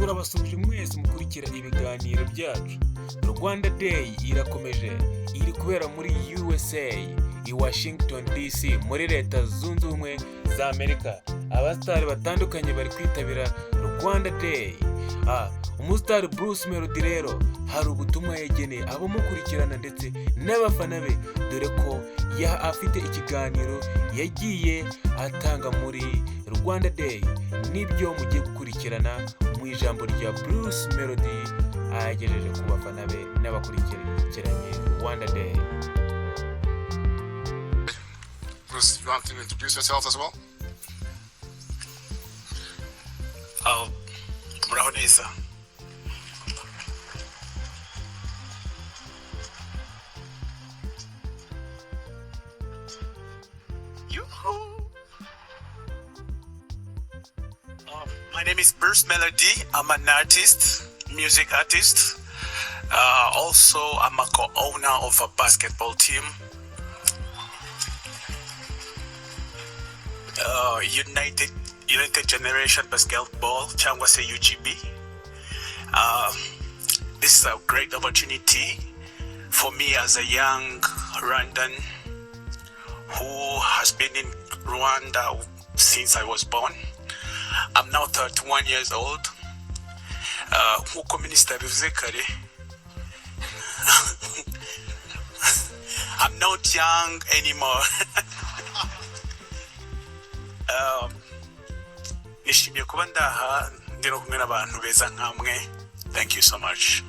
turabasuje mwese mukurikira ibiganiro byacu. Rwanda Day irakomeje, iri kubera muri USA i Washington DC muri leta zunze ubumwe za Amerika. Abasitari batandukanye bari kwitabira Rwanda Day. Umusitari Bruce Melody rero hari ubutumwa yageneye abamukurikirana ndetse n'abafana be, dore ko afite ikiganiro yagiye atanga muri Rwanda Day. Nibyo mugiye gukurikirana mu ijambo rya Bruce Melody agejeje ku bafana be n'abakurikiranye Rwanda Day. Bruce, you want to introduce yourself as well? Muraho neza. My name is Bruce Melody. I'm an artist, music artist. Also, I'm a co-owner of a basketball team. United Generation Basketball, cyangwa se UGB. This is a great opportunity for me as a young Rwandan who has been in Rwanda since I was born. I'm now 31 years old. Nkuko Minister bivuze kare, I'm not young anymore. Nishimiye kuba ndaha ndi no kumwe n'abantu beza nkamwe. Thank you so much.